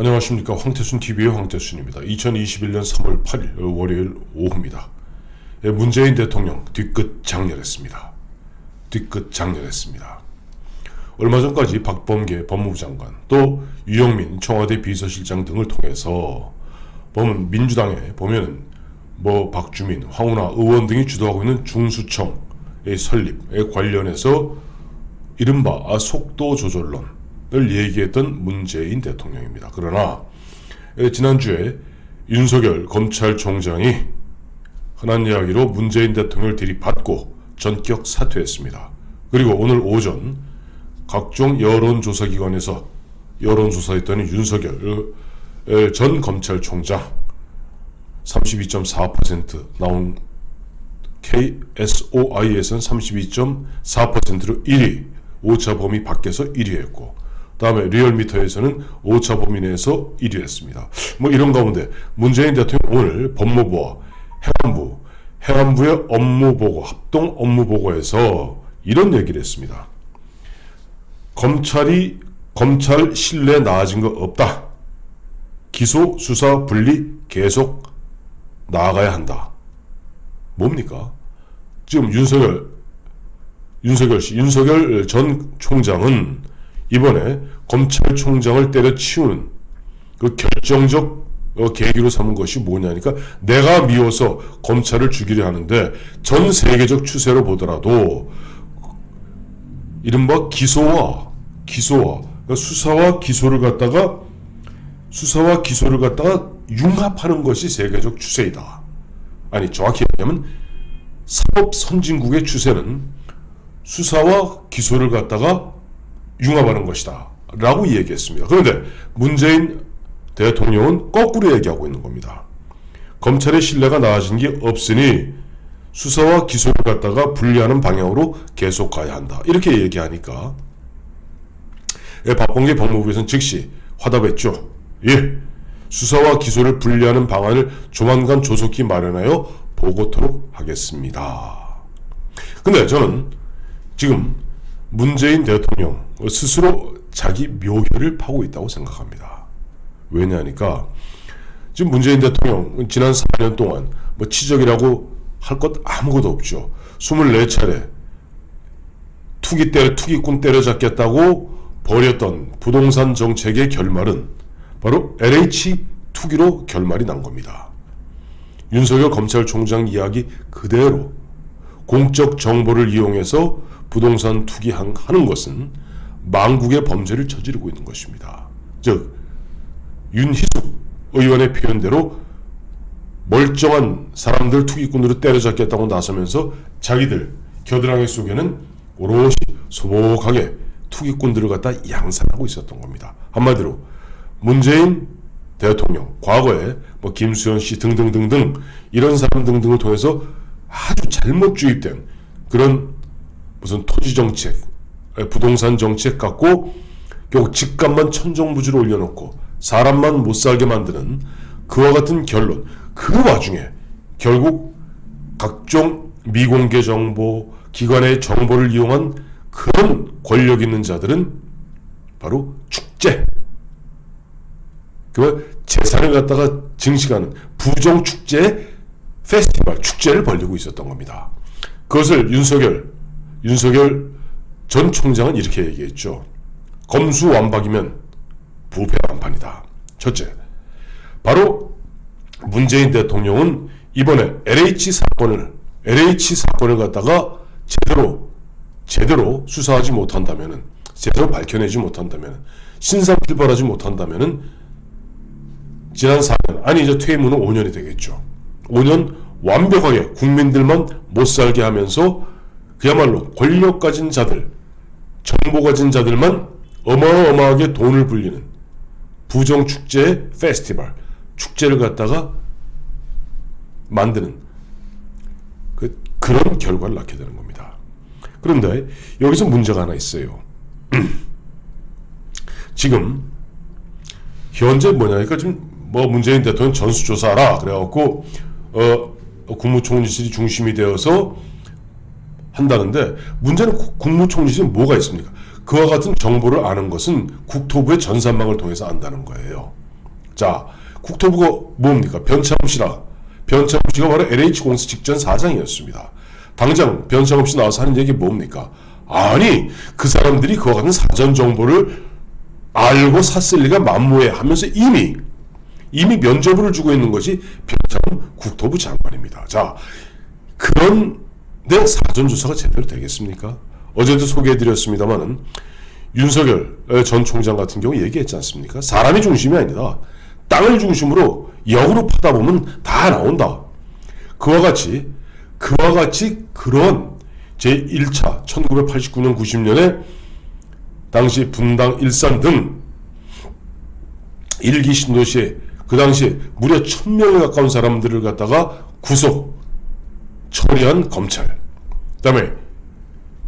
안녕하십니까. 황태순TV의 황태순입니다. 2021년 3월 8일 월요일 오후입니다. 문재인 대통령 뒤끝 장렬했습니다. 얼마 전까지 박범계 법무부 장관, 또 유영민 청와대 비서실장 등을 통해서 보면 민주당에 보면은 박주민, 황운하 의원 등이 주도하고 있는 중수청의 설립에 관련해서 이른바 속도 조절론 을 얘기했던 문재인 대통령입니다. 그러나 지난주에 윤석열 검찰총장이 흔한 이야기로 문재인 대통령을 들이받고 전격 사퇴했습니다. 그리고 오늘 오전 각종 여론조사기관에서 여론조사했더니 윤석열 전 검찰총장 32.4% 나온 KSOI에서는 32.4%로 1위, 오차범위 밖에서 1위 했고, 다음에 리얼미터에서는 오차범위 내에서 1위 했습니다. 이런 가운데 문재인 대통령 오늘 법무부와 행안부의 업무보고, 합동 업무보고에서 이런 얘기를 했습니다. 검찰 신뢰 나아진 거 없다. 기소, 수사, 분리 계속 나아가야 한다. 뭡니까? 지금 윤석열 전 총장은 이번에 검찰총장을 때려치우는 그 결정적 계기로 삼은 것이 뭐냐니까, 내가 미워서 검찰을 죽이려 하는데 전 세계적 추세로 보더라도 이른바 기소와 그러니까 수사와 기소를 갖다가 융합하는 것이 세계적 추세이다. 아니, 정확히 얘기하면 사법 선진국의 추세는 수사와 기소를 갖다가 융합하는 것이다 라고 얘기했습니다. 그런데 문재인 대통령은 거꾸로 얘기하고 있는 겁니다. 검찰의 신뢰가 나아진 게 없으니 수사와 기소를 갖다가 분리하는 방향으로 계속 가야 한다, 이렇게 얘기하니까 박범계 법무부에서는 즉시 화답했죠. 예, 수사와 기소를 분리하는 방안을 조만간 조속히 마련하여 보고토록 하겠습니다. 근데 저는 지금 문재인 대통령 스스로 자기 묘혈을 파고 있다고 생각합니다. 왜냐하니까 지금 문재인 대통령 지난 4년 동안 치적이라고 할 것 아무것도 없죠. 24차례 투기꾼 때려잡겠다고 벌였던 부동산 정책의 결말은 바로 LH 투기로 결말이 난 겁니다. 윤석열 검찰총장 이야기 그대로 공적 정보를 이용해서 부동산 투기하는 것은 망국의 범죄를 저지르고 있는 것입니다. 즉, 윤희숙 의원의 표현대로 멀쩡한 사람들 투기꾼으로 때려잡겠다고 나서면서 자기들 겨드랑이 속에는 오롯이 소복하게 투기꾼들을 갖다 양산하고 있었던 겁니다. 한마디로 문재인 대통령, 과거에 김수현 씨 등등등등 이런 사람 등등을 통해서 아주 잘못 주입된 그런 무슨 토지 정책, 부동산 정책 갖고 결국 집값만 천정부지로 올려놓고 사람만 못 살게 만드는 그와 같은 결론. 그 와중에 결국 각종 미공개 정보, 기관의 정보를 이용한 그런 권력 있는 자들은 바로 축제, 그 재산을 갖다가 증식하는 부정축제 페스티벌, 축제를 벌이고 있었던 겁니다. 그것을 윤석열 전 총장은 이렇게 얘기했죠. 검수완박이면 부패완판이다. 첫째, 바로 문재인 대통령은 이번에 LH 사건을 갖다가 제대로 수사하지 못한다면은, 제대로 밝혀내지 못한다면은, 신상필벌하지 못한다면은 지난 4년, 아니 이제 퇴임 후는 5년이 되겠죠. 5년 완벽하게 국민들만 못 살게 하면서 그야말로 권력 가진 자들, 정보 가진 자들만 어마어마하게 돈을 불리는 부정축제 페스티벌, 축제를 갖다가 만드는 그런 결과를 낳게 되는 겁니다. 그런데 여기서 문제가 하나 있어요. 지금 현재 뭐냐니까 지금 문재인 대통령 전수조사하라 그래갖고 국무총리실이 중심이 되어서 한다는데, 문제는 국무총리실은 뭐가 있습니까? 그와 같은 정보를 아는 것은 국토부의 전산망을 통해서 안다는 거예요. 자, 국토부가 뭡니까? 변창흠 씨라. 변창흠 씨가 바로 LH공사 직전 사장이었습니다. 당장 변창흠 씨 나와서 하는 얘기 뭡니까? 아니, 그 사람들이 그와 같은 사전 정보를 알고 샀을 리가 만무해 하면서 이미 면죄부를 주고 있는 것이 변창흠 국토부 장관입니다. 자, 그런데 사전 조사가 제대로 되겠습니까? 어제도 소개해드렸습니다만은 윤석열 전 총장 같은 경우 얘기했지 않습니까? 사람이 중심이 아니다. 땅을 중심으로 역으로 파다 보면 다 나온다. 그와 같이 그런 제1차 1989년 90년에 당시 분당 일산 등 1기 신도시에 그 당시 무려 1000명에 가까운 사람들을 갖다가 구속 처리한 검찰. 그 다음에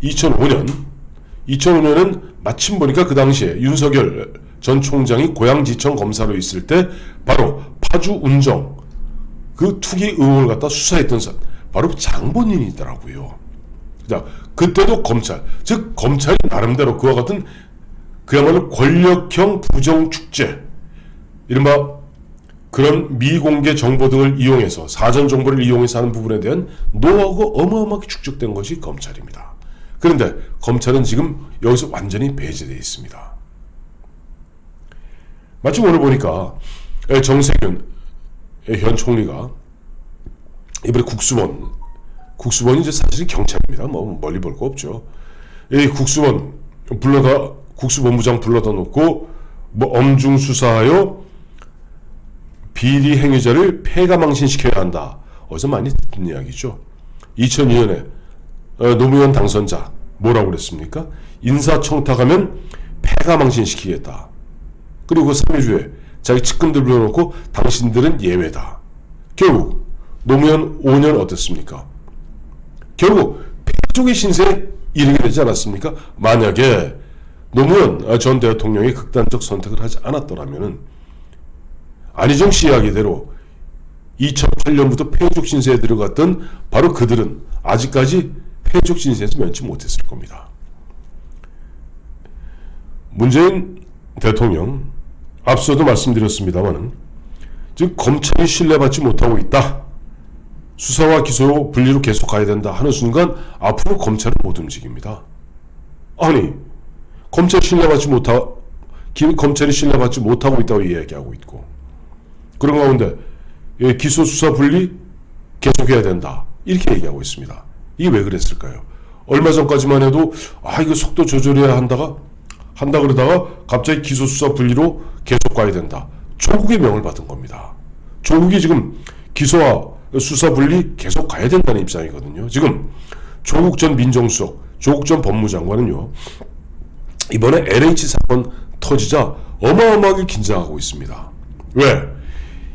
2005년은 마침 보니까 그 당시에 윤석열 전 총장이 고양지청 검사로 있을 때 바로 파주 운정 그 투기 의혹을 갖다 수사했던 사람 바로 장본인이더라고요. 자, 그때도 검찰, 즉 검찰이 나름대로 그와 같은 그야말로 권력형 부정축제, 이른바 그런 미공개 정보 등을 이용해서 사전 정보를 이용해서 하는 부분에 대한 노하우가 어마어마하게 축적된 것이 검찰입니다. 그런데 검찰은 지금 여기서 완전히 배제되어 있습니다. 마침 오늘 보니까 정세균 현 총리가 이번에 국수본이 이제 사실은 경찰입니다. 뭐 멀리 볼 거 없죠. 이 국수본부장 불러다 놓고 뭐 엄중 수사하여 비리 행위자를 폐가망신시켜야 한다. 어디서 많이 듣는 이야기죠. 2002년에 노무현 당선자 뭐라고 그랬습니까? 인사청탁하면 폐가망신시키겠다. 그리고 3일 후에 자기 측근들 불러놓고 당신들은 예외다. 결국 노무현 5년 어땠습니까? 결국 폐족의 신세에 이르게 되지 않았습니까? 만약에 노무현 전 대통령이 극단적 선택을 하지 않았더라면은 안희정 씨 이야기대로 2008년부터 폐족 신세에 들어갔던 바로 그들은 아직까지 폐족 신세에서 면치 못했을 겁니다. 문재인 대통령 앞서도 말씀드렸습니다만 지금 검찰이 신뢰받지 못하고 있다. 수사와 기소 분리로 계속 가야 된다 하는 순간 앞으로 검찰은 못 움직입니다. 아니, 검찰이 신뢰받지 못하고 있다고 이야기하고 있고, 그런 가운데 기소 수사 분리 계속해야 된다 이렇게 얘기하고 있습니다. 이게 왜 그랬을까요? 얼마 전까지만 해도 이거 속도 조절해야 한다 그러다가 갑자기 기소 수사 분리로 계속 가야 된다. 조국의 명을 받은 겁니다. 조국이 지금 기소와 수사 분리 계속 가야 된다는 입장이거든요. 지금 조국 전 민정수석, 조국 전 법무장관은요, 이번에 LH 사건 터지자 어마어마하게 긴장하고 있습니다. 왜?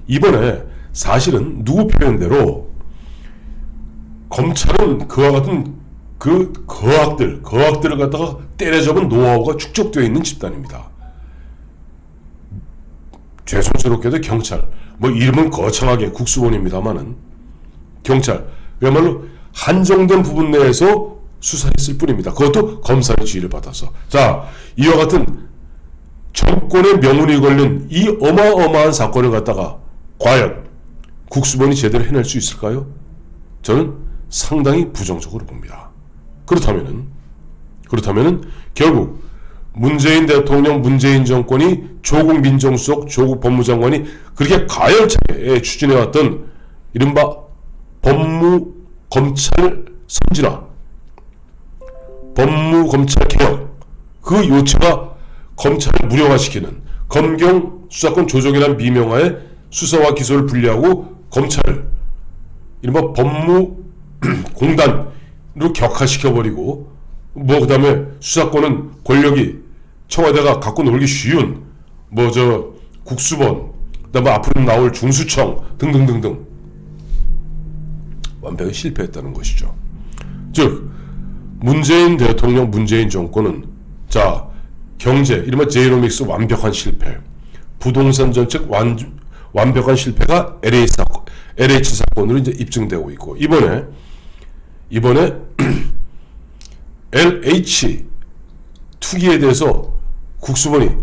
이번에 사실은 누구 표현대로 검찰은 그와 같은 그 거악들을 갖다가 때려잡은 노하우가 축적되어 있는 집단입니다. 죄송스럽게도 경찰, 뭐 이름은 거창하게 국수본입니다만은 경찰, 그야말로 한정된 부분 내에서 수사했을 뿐입니다. 그것도 검사의 지휘를 받아서. 자, 이와 같은 정권의 명운이 걸린 이 어마어마한 사건을 갖다가 과연 국수본이 제대로 해낼 수 있을까요? 저는 상당히 부정적으로 봅니다. 그렇다면은 결국 문재인 대통령, 문재인 정권이 조국 민정수석, 조국 법무장관이 그렇게 가열차게 추진해왔던 이른바 법무검찰 선진화, 법무검찰개혁, 그 요체가 검찰을 무력화시키는 검경 수사권 조정이라는 미명하에 수사와 기소를 분리하고 검찰을 이른바 법무공단으로 격화시켜버리고, 그 다음에 수사권은 권력이 청와대가 갖고 놀기 쉬운 국수본, 그 다음에 앞으로 나올 중수청 등등등등 완벽히 실패했다는 것이죠. 즉 문재인 대통령, 문재인 정권은 경제, 이른바 제이노믹스 완벽한 실패, 부동산 정책 완벽한 실패가 LH 사건으로 이제 입증되고 있고, 이번에 LH 투기에 대해서 국수본이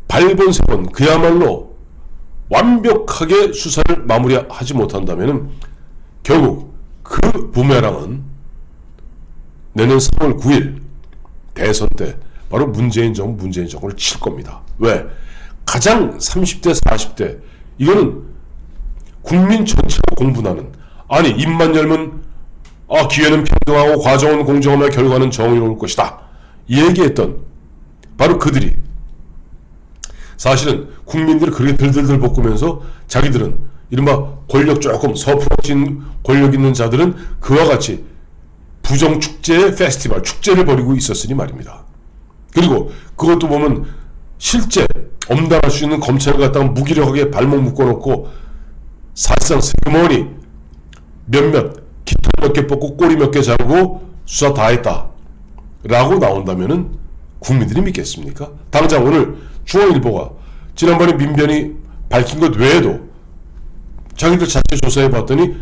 발본세번 그야말로 완벽하게 수사를 마무리하지 못한다면 결국 그 부메랑은 내년 3월 9일 대선 때 바로 문재인 정권을 칠 겁니다. 왜? 가장 30대 40대 이거는 국민 전체가 공분하는, 아니 입만 열면 기회는 평등하고 과정은 공정하며 결과는 정의로울 것이다 이 얘기했던 바로 그들이 사실은 국민들이 그렇게 들들들 볶으면서 자기들은 이른바 권력 조금 서프러진 권력 있는 자들은 그와 같이 부정축제의 페스티벌 축제를 벌이고 있었으니 말입니다. 그리고 그것도 보면 실제 엄단할 수 있는 검찰을 갖다가 무기력하게 발목 묶어놓고 사실상 세그머니 몇몇 깃털 몇 개 뽑고 꼬리 몇 개 자르고 수사 다 했다 라고 나온다면은 국민들이 믿겠습니까? 당장 오늘 중앙일보가 지난번에 민변이 밝힌 것 외에도 자기들 자체 조사해 봤더니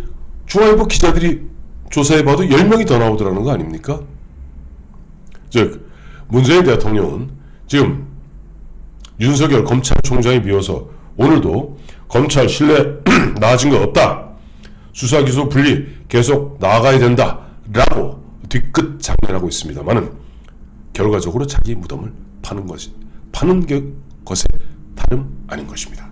중앙일보 기자들이 조사해 봐도 10명이 더 나오더라는 거 아닙니까? 즉 문재인 대통령은 지금 윤석열 검찰총장이 비워서 오늘도 검찰 신뢰 나아진 거 없다, 수사 기소 분리 계속 나아가야 된다 라고 뒤끝 장난하고 있습니다만은 결과적으로 자기 무덤을 파는 것에 다름 아닌 것입니다.